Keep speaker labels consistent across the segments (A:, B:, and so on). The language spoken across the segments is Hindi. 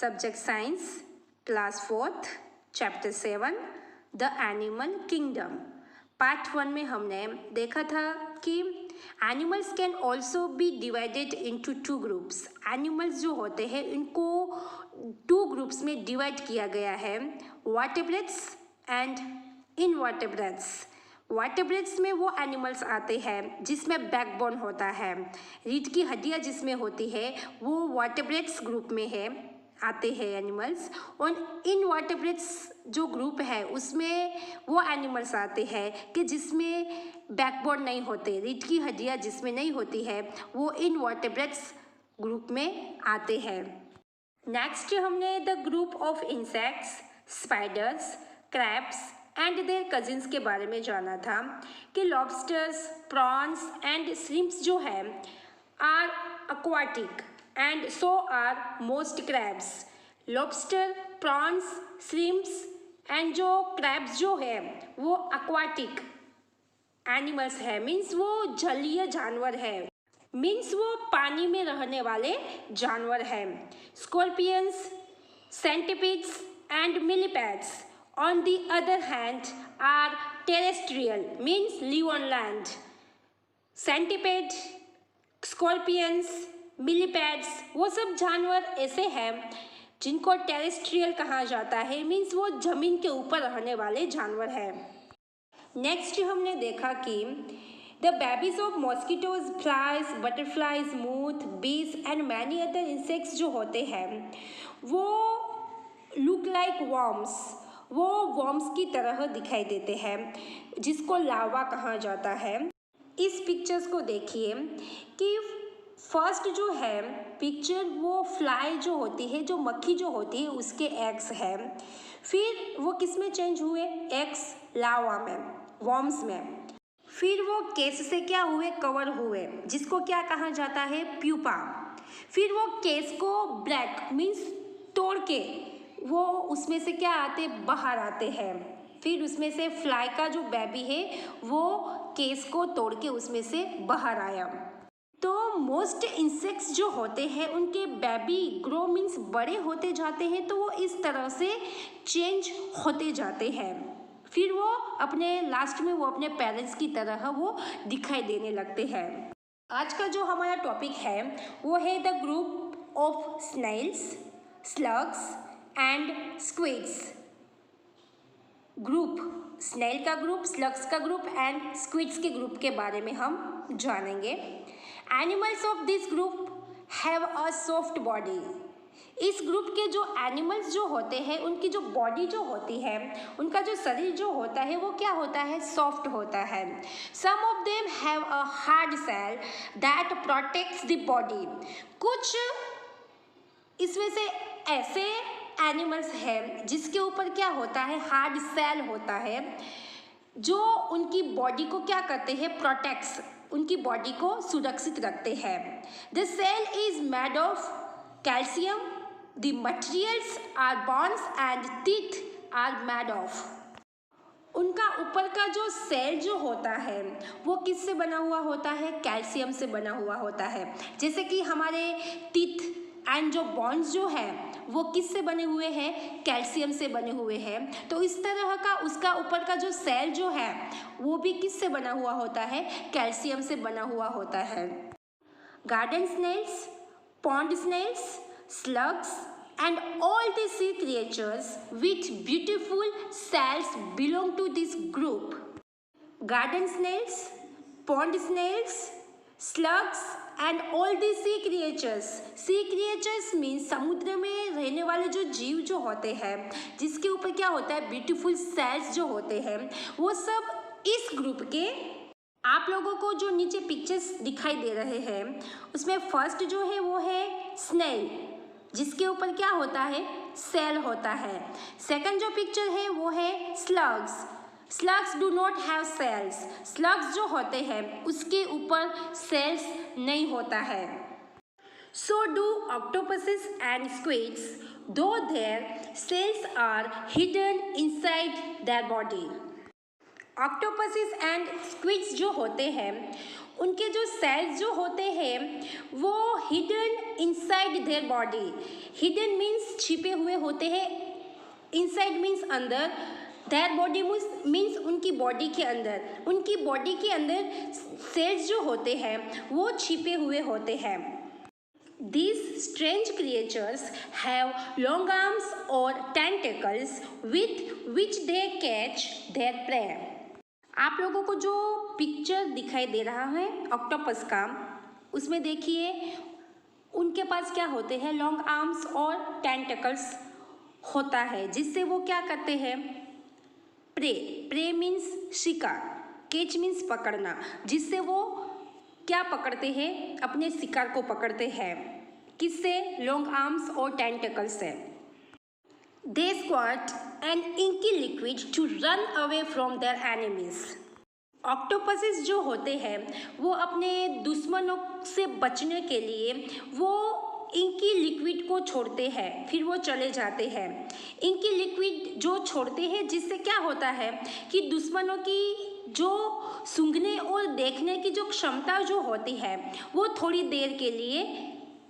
A: Subject science, class 4th, chapter 7, the animal kingdom. Part 1 में हमने देखा था कि animals can also be divided into 2 groups. Animals जो होते हैं इनको 2 ग्रुप्स में डिवाइड किया गया है, वर्टेब्रेट्स एंड इनवर्टेब्रेट्स। वर्टेब्रेट्स में वो एनिमल्स आते हैं जिसमें बैकबोन होता है, रीढ़ की हड्डियाँ जिसमें होती है वो वर्टेब्रेट्स ग्रुप में है, आते हैं एनिमल्स। और इनवर्टेब्रेट्स जो ग्रुप है उसमें वो एनिमल्स आते हैं कि जिसमें बैकबोन नहीं होते, रीढ़ की हड्डियाँ जिसमें नहीं होती है, वो इनवर्टेब्रेट्स ग्रुप में आते हैं। नेक्स्ट हमने the group of insects, spiders, crabs and their cousins के बारे में जाना था कि लॉबस्टर्स, प्रॉन्स एंड श्रिम्प्स जो है are aquatic and so are most crabs. lobster, prawns, shrimps and जो crabs जो है वो aquatic animals है, मीन्स वो जलीय जानवर है, मीन्स वो पानी में रहने वाले जानवर हैं। Scorpions, centipedes and millipedes on the other hand are terrestrial, means live on land. centipede, scorpions, millipedes वो सब जानवर ऐसे हैं जिनको टेरेस्ट्रियल कहा जाता है, मीन्स वो जमीन के ऊपर रहने वाले जानवर हैं। नेक्स्ट हमने देखा कि the babies of mosquitoes, flies, butterflies, moths, bees and many other insects जो होते हैं वो लुक लाइक वर्म्स, वो वर्म्स की तरह दिखाई देते हैं जिसको लार्वा कहा जाता है। इस पिक्चर्स को देखिए कि फर्स्ट जो है पिक्चर वो फ्लाई जो होती है, जो मक्खी जो होती है उसके एग्स है, फिर वो किस में चेंज हुए, एग्स लार्वा में, वर्म्स में, फिर वो केस से क्या हुए, कवर हुए, जिसको क्या कहा जाता है, प्यूपा। फिर वो केस को ब्लैक मीन्स तोड़ के वो उसमें से क्या आते, बाहर आते हैं। फिर उसमें से फ्लाई का जो बेबी है वो केस को तोड़ के उसमें से बाहर आया। तो मोस्ट इंसेक्ट्स जो होते हैं उनके बेबी ग्रो मीन्स बड़े होते जाते हैं, तो वो इस तरह से चेंज होते जाते हैं, फिर वो अपने लास्ट में वो अपने पेरेंट्स की तरह वो दिखाई देने लगते हैं। आज का जो हमारा टॉपिक है वो है the group of snails, slugs and squids. Group, snail का ग्रुप, स्लग्स का ग्रुप एंड स्क्विड्स के ग्रुप के बारे में हम जानेंगे। Animals of this group have a soft body. इस ग्रुप के जो एनिमल्स जो होते हैं उनकी जो बॉडी जो होती है, उनका जो शरीर जो होता है वो क्या होता है, सॉफ्ट होता है। Some of them have a hard shell that protects the body. कुछ इसमें से ऐसे एनिमल्स हैं जिसके ऊपर क्या होता है, हार्ड सेल होता है, जो उनकी बॉडी को क्या करते हैं, प्रोटेक्ट्स, उनकी बॉडी को सुरक्षित रखते हैं। The shell is made of calcium, the materials are bones and teeth are made of. उनका ऊपर का जो सेल जो होता है वो किससे बना हुआ होता है, कैल्शियम से बना हुआ होता है। जैसे कि हमारे टीथ एंड जो बोन्स जो है वो किससे बने हुए हैं, कैल्शियम से बने हुए हैं। तो इस तरह का उसका ऊपर का जो सेल जो है वो भी किससे बना हुआ होता है, कैल्शियम से बना हुआ होता है। Garden snails, pond snails, slugs and all the sea creatures with beautiful cells belong to this group. Garden snails, pond snails, slugs and all the sea creatures. Sea creatures means समुद्र में रहने वाले जो जीव जो होते हैं जिसके ऊपर क्या होता है, ब्यूटीफुल सेल्स जो होते हैं, वो सब इस ग्रुप के। आप लोगों को जो नीचे पिक्चर्स दिखाई दे रहे हैं उसमें फर्स्ट जो है वो है स्नेल, जिसके ऊपर क्या होता है, सेल होता है। सेकंड जो पिक्चर है वो है slugs. Slugs do not have shells. Slugs जो होते हैं उसके ऊपर सेल्स नहीं होता है। So do octopuses and squids, though their shells are hidden inside their body. Octopuses and squids जो होते हैं उनके जो सेल्स जो होते हैं वो hidden inside their body. Hidden means छिपे हुए होते हैं, इनसाइड मीन्स अंदर, देयर बॉडी मीन्स उनकी बॉडी के अंदर। उनकी बॉडी के अंदर सेल्स जो होते हैं वो छिपे हुए होते हैं। These strange creatures have long arms or tentacles with which they catch their prey. आप लोगों को जो पिक्चर दिखाई दे रहा है ऑक्टोपस का, उसमें देखिए उनके पास क्या होते हैं, लॉन्ग आर्म्स और टेंटकल्स होता है, जिससे वो क्या करते हैं, प्रे। प्रे मीन्स शिकार, कैच मीन्स पकड़ना, जिससे वो क्या पकड़ते हैं, अपने शिकार को पकड़ते हैं। किससे? लॉन्ग आर्म्स और टेंटकल्स से। They squirt an inky liquid to run away from their enemies. Octopuses जो होते हैं वो अपने दुश्मनों से बचने के लिए वो इंकी लिक्विड को छोड़ते हैं, फिर वो चले जाते हैं। इंकी लिक्विड जो छोड़ते हैं जिससे क्या होता है कि दुश्मनों की जो सूंघने और देखने की जो क्षमता जो होती है वो थोड़ी देर के लिए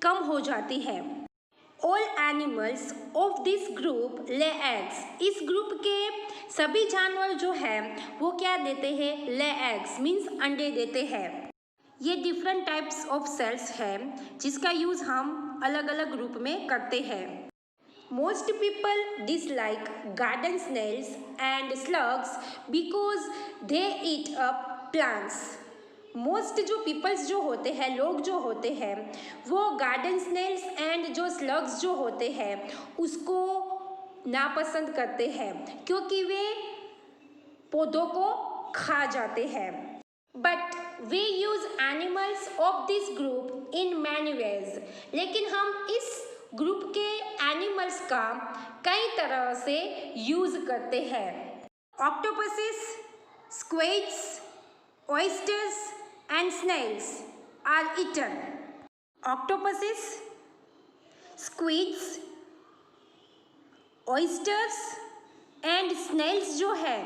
A: कम हो जाती है। All animals of this group lay eggs. इस ग्रुप के सभी जानवर जो है वो क्या देते हैं, ले एग्स मीन्स अंडे देते हैं। ये डिफरेंट टाइप्स ऑफ सेल्स है जिसका यूज़ हम अलग अलग रूप में करते हैं। Most people dislike garden snails and slugs because they eat up plants. Most जो पीपल्स जो होते हैं, लोग जो होते हैं, वो गार्डन स्नेल्स एंड जो स्लग्स जो होते हैं उसको नापसंद करते हैं क्योंकि वे पौधों को खा जाते हैं। But we use animals of this group in many ways. लेकिन हम इस ग्रुप के एनिमल्स का कई तरह से यूज करते हैं। Octopuses, squids, oysters and snails are eaten. Octopuses, squids, oysters and snails जो है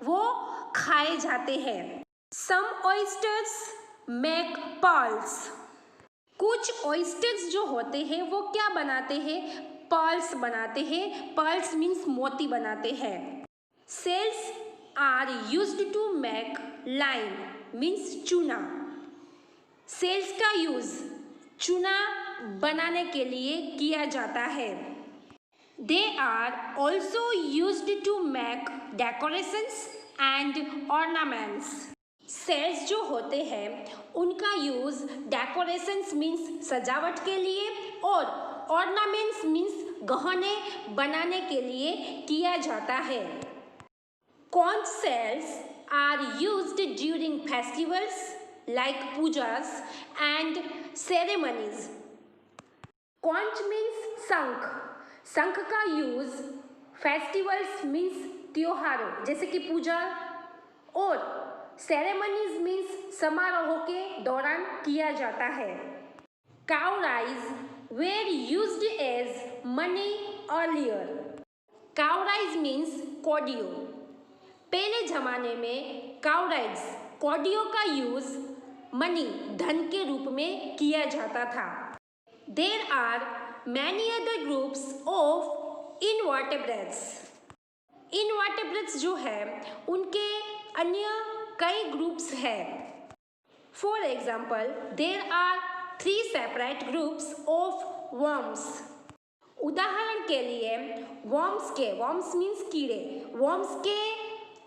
A: वो खाए जाते हैं। Some oysters make pearls. कुछ ऑयस्टर्स जो होते हैं वो क्या बनाते हैं, पर्ल्स बनाते हैं। पर्ल्स मीन्स मोती बनाते हैं। Shells are used to make lime means चूना। सेल्स का यूज चूना बनाने के लिए किया जाता है। They are also used to make decorations and ornaments. Shells जो होते हैं उनका यूज़ डेकोरेशंस मीन्स सजावट के लिए और ऑर्नामेंट्स मीन्स गहने बनाने के लिए किया जाता है। Conch shells are used during festivals like pujas and ceremonies. Conch means शंख। शंख का यूज फेस्टिवल्स मीन्स त्योहारों जैसे कि पूजा और सेरेमनीज मीन्स समारोह के दौरान किया जाता है। Cowries were used as money earlier. Cowries means कोडियो। पहले जमाने में काउराइज कोडियो का यूज मनी धन के रूप में किया जाता था। There are many other groups of invertebrates. Invertebrates जो है उनके अन्य कई ग्रुप्स हैं। For example there are 3 separate groups of worms. उदाहरण के लिए वर्म्स मीन्स कीड़े, वर्म्स के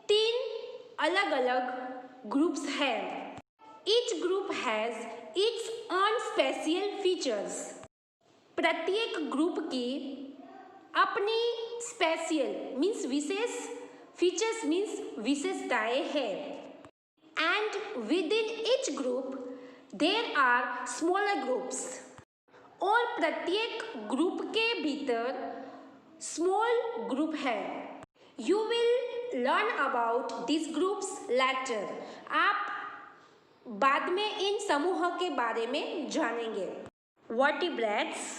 A: 3 अलग अलग ग्रुप्स हैं। Each group has its own special features. प्रत्येक ग्रुप की अपनी स्पेशल मीन्स विशेष, फीचर्स मीन्स विशेषताएं हैं। And within each group there are smaller groups। और प्रत्येक ग्रुप के भीतर स्मॉल ग्रुप है। You will learn about these groups later। आप बाद में इन समूह के बारे में जानेंगे। Vertebrates।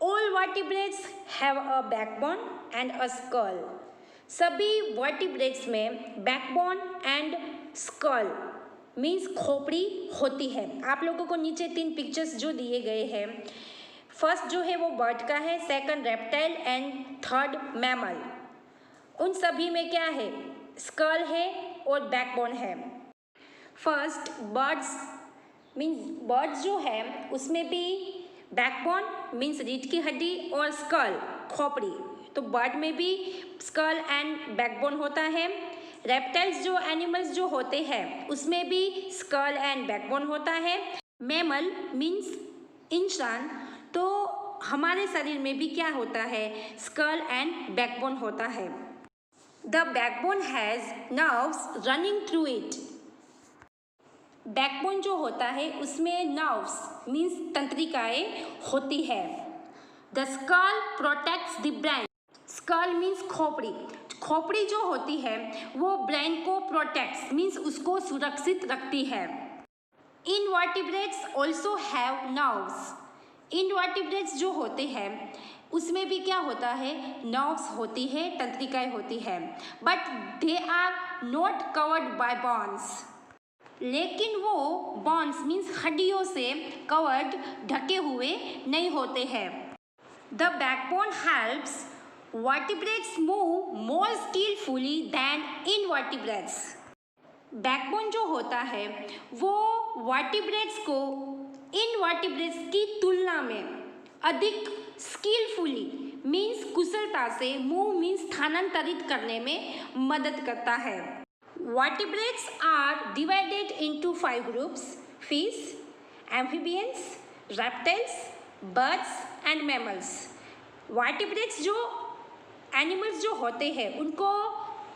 A: All vertebrates have a backbone and a skull। सभी वर्टिब्रेट्स में बैकबोन एंड स्कल मीन्स खोपड़ी होती है। आप लोगों को नीचे 3 पिक्चर्स जो दिए गए हैं, फर्स्ट जो है वो बर्ड का है, second reptile and third mammal. उन सभी में क्या है, स्कल है और बैकबोन है। फर्स्ट बर्ड्स मीन्स बर्ड्स जो है उसमें भी बैकबोन मीन्स रीढ़ की हड्डी और स्कल खोपड़ी, तो बर्ड में भी स्कल एंड बैकबोन होता है। रेप्टाइल्स जो एनिमल्स जो होते हैं उसमें भी स्कल एंड बैकबोन होता है। मैमल मीन्स इंसान, तो हमारे शरीर में भी क्या होता है, स्कल एंड बैकबोन होता है। The backbone has nerves running through it. Backbone जो होता है उसमें नर्व्स मीन्स तंत्रिकाएं होती है। The skull protects the brain. Skull means खोपड़ी, खोपड़ी जो होती है वो ब्रेन को प्रोटेक्ट्स मीन्स उसको सुरक्षित रखती है। Invertebrates also have nerves. Invertebrates जो होते हैं उसमें भी क्या होता है, नर्व्स होती है, तंत्रिकाएं होती है, but they are not covered by bones. लेकिन वो बोन्स मीन्स हड्डियों से कवर्ड ढके हुए नहीं होते हैं। The backbone helps vertebrates move more skilfully than invertebrates. Backbone जो होता है वो वर्टिब्रेट्स को इनवर्टिब्रेट्स की तुलना में अधिक स्किलफुली मीन्स कुशलता से मूव मीन्स स्थानांतरित करने में मदद करता है। Vertebrates are divided into 5 groups: fish, amphibians, reptiles, birds and mammals. Vertebrates जो एनिमल्स जो होते हैं उनको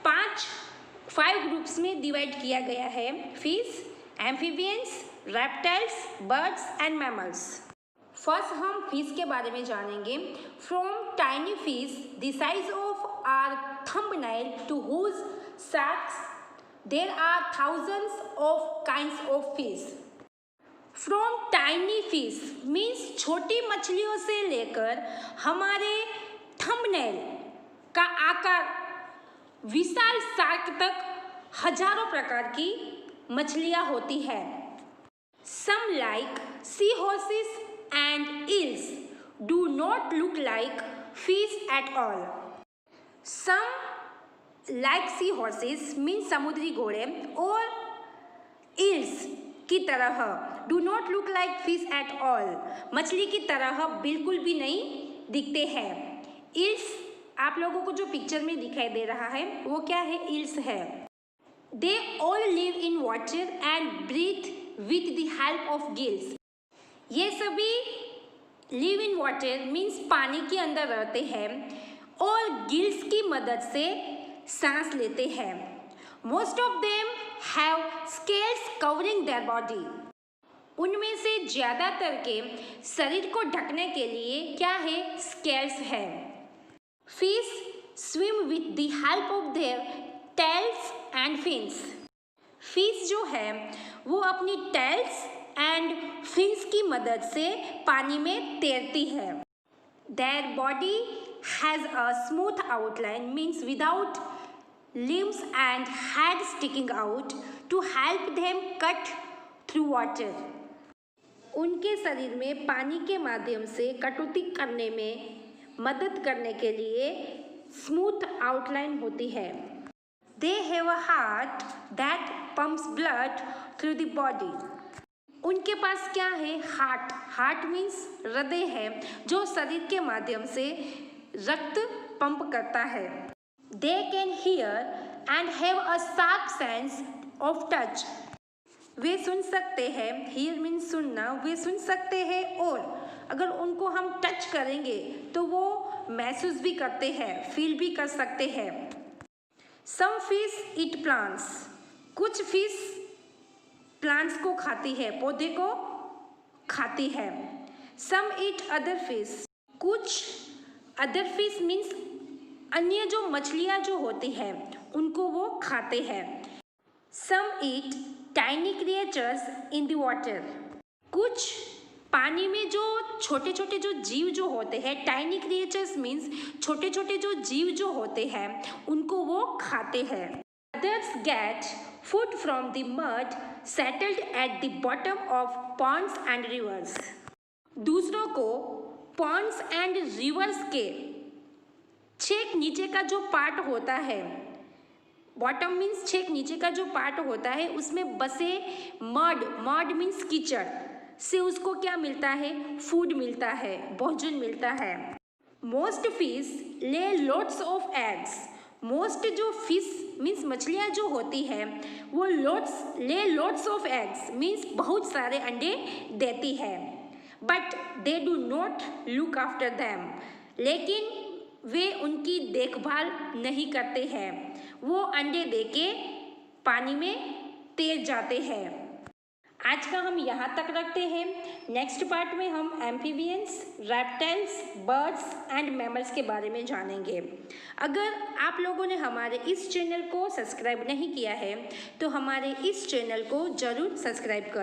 A: 5 ग्रुप्स में डिवाइड किया गया है: fish, amphibians, reptiles, birds and mammals. First हम फिश के बारे में जानेंगे। From tiny fish the size of our thumbnail to huge sacks there are thousands of kinds of fish. From tiny fish means छोटी मछलियों से लेकर हमारे थंबनेल का आकार विशाल शार्क तक हजारों प्रकार की मछलियां होती है। Some like seahorses and eels do not look like fish at all. Some like C horses means समुद्री घोड़े और ईल्स की तरह do not look like fish at all, मछली की तरह बिल्कुल भी नहीं दिखते हैं। ईल्स आप लोगों को जो पिक्चर में दिखाई दे रहा है वो क्या है, ईल्स है। They all live in water and breathe with the help of gills. ये सभी लिव इन वाटर मीन्स पानी के अंदर रहते हैं और गिल्स की मदद से सांस लेते हैं। Most of them have scales covering their body. उनमें से ज़्यादातर के शरीर को ढकने के लिए क्या है, स्केल्स है। Fish swim with the help of their tales and fins. Fish जो है वो अपनी टेल्स एंड फिन्स की मदद से पानी में तैरती है। Their body has a smooth outline means without limbs and head sticking out to help them cut through water. उनके शरीर में पानी के माध्यम से कटौती करने में मदद करने के लिए स्मूथ आउटलाइन होती है। They have a heart that pumps blood through the body. उनके पास क्या है, हार्ट। हार्ट मीन्स हृदय है जो शरीर के माध्यम से रक्त पंप करता है। They can hear and have a sharp sense of touch. वे सुन सकते हैं, hear means सुनना, वे सुन सकते हैं और अगर उनको हम टच करेंगे तो वो महसूस भी करते हैं, फील भी कर सकते हैं। Some fish eat plants. कुछ फिश प्लांट्स को खाती है, पौधे को खाती है। Some eat other fish. कुछ other fish means अन्य जो मछलियाँ जो होती हैं उनको वो खाते हैं। Some eat tiny creatures in the water. कुछ पानी में जो छोटे छोटे जो जीव जो होते हैं, टाइनी क्रिएचर्स मीन्स छोटे छोटे जो जीव जो होते हैं उनको वो खाते हैं। Others get food from the mud settled at the bottom of ponds and reverse. दूसरों को पॉन्ड्स एंड रिवर्स के छेक नीचे का जो पार्ट होता है, बॉटम मीन्स छेक नीचे का जो पार्ट होता है, उसमें बसे मड मीन्स कीचड़ से उसको क्या मिलता है? फूड मिलता है, भोजन मिलता है। मोस्ट फिश ले लोट्स ऑफ एग्स। मोस्ट जो फिश मीन्स मछलियाँ जो होती है वो लोट्स ऑफ एग्स मीन्स बहुत सारे अंडे देती है। But they do not look after them, लेकिन वे उनकी देखभाल नहीं करते हैं, वो अंडे देके पानी में तैर जाते हैं। आज का हम यहाँ तक रखते हैं। नेक्स्ट पार्ट में हम amphibians, reptiles, birds and mammals के बारे में जानेंगे। अगर आप लोगों ने हमारे इस चैनल को सब्सक्राइब नहीं किया है तो हमारे इस चैनल को ज़रूर सब्सक्राइब करें।